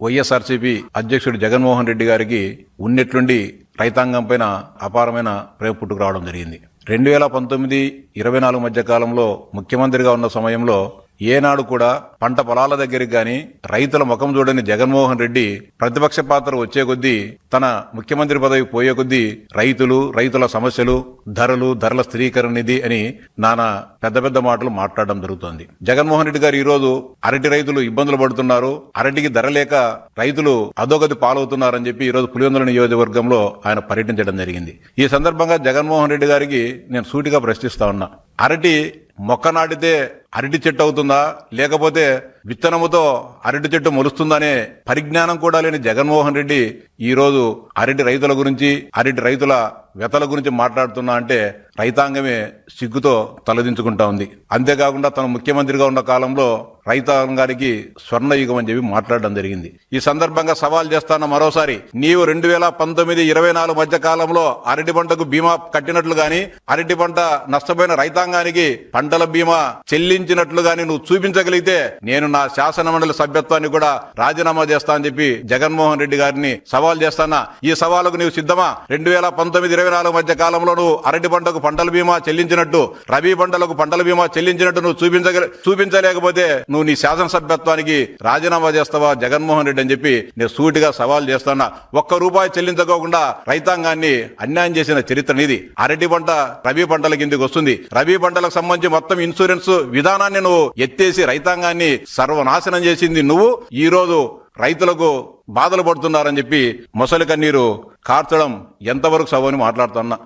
వైఎస్ఆర్సీపీ అధ్యక్షుడు జగన్మోహన్ రెడ్డి గారికి ఉన్నట్లుండి రైతాంగం పైన అపారమైన ప్రేమ పుట్టుకు రావడం జరిగింది. 2019-24 మధ్య కాలంలో ముఖ్యమంత్రిగా ఉన్న సమయంలో ఏనాడు కూడా పంట పొలాల దగ్గరికి గాని రైతుల ముఖం చూడని జగన్మోహన్ రెడ్డి ప్రతిపక్ష పాత్ర వచ్చే కొద్దీ, తన ముఖ్యమంత్రి పదవి పోయే కొద్దీ రైతుల సమస్యలు, ధరల స్థిరీకరణ నిధి అని నానా పెద్ద పెద్ద మాటలు మాట్లాడడం జరుగుతోంది. జగన్మోహన్ రెడ్డి గారు ఈ రోజు అరటి రైతులు ఇబ్బందులు పడుతున్నారు, అరటికి ధర లేక రైతులు అధోగతి పాలవుతున్నారని చెప్పి ఈ రోజు పులివెందుల నియోజకవర్గంలో ఆయన పర్యటించడం జరిగింది. ఈ సందర్భంగా జగన్మోహన్ రెడ్డి గారికి నేను సూటిగా ప్రశ్నిస్తా ఉన్నా, అరటి మొక్క నాటితే అరటి చెట్టు అవుతుందా, లేకపోతే విత్తనముతో అరటి చెట్టు మొలుస్తుందనే పరిజ్ఞానం కూడా లేని జగన్మోహన్ రెడ్డి ఈ రోజు అరటి రైతుల గురించి, అరటి రైతుల వ్యతల గురించి మాట్లాడుతున్నా అంటే రైతాంగమే సిగ్గుతో తలదించుకుంటా ఉంది. అంతేకాకుండా తను ముఖ్యమంత్రిగా ఉన్న కాలంలో రైతాంగానికి స్వర్ణయుగం అని చెప్పి మాట్లాడడం జరిగింది. ఈ సందర్భంగా సవాల్ చేస్తాన మరోసారి, నీవు 2019-24 మధ్య కాలంలో అరటి పంటకు బీమా కట్టినట్లు గాని, అరటి పంట నష్టపోయిన రైతాంగానికి పంటల బీమా చెల్లించినట్లు గాని నువ్వు చూపించగలిగితే నేను నా శాసన మండలి సభ్యత్వాన్ని కూడా రాజీనామా చేస్తా అని చెప్పి జగన్మోహన్ రెడ్డి గారిని సవాల్ చేస్తానా. ఈ సవాలుకు నీవు సిద్ధమా? 2019-24 మధ్య కాలంలో నువ్వు అరటి పంటకు పంటల బీమా చెల్లించినట్టు, రబీ పంటలకు పంటల బీమా చెల్లించినట్టు నువ్వు చూపించలేకపోతే నువ్వు నీ శాసనసభ్యత్వానికి రాజీనామా చేస్తావా జగన్మోహన్ రెడ్డి అని చెప్పి నేను సూటిగా సవాల్ చేస్తున్నా. ₹1 చెల్లించుకోకుండా రైతాంగాన్ని అన్యాయం చేసిన చరిత్ర నీది. అరటి పంట రబీ పంటల కిందికి వస్తుంది. రబీ పంటలకు సంబంధించి మొత్తం ఇన్సూరెన్స్ విధానాన్ని నువ్వు ఎత్తేసి రైతాంగాన్ని సర్వనాశనం చేసింది నువ్వు. ఈ రోజు రైతులకు బాధలు పడుతున్నారని చెప్పి మొసలి కన్నీరు కార్చడం ఎంతవరకు సవని మాట్లాడుతున్నా.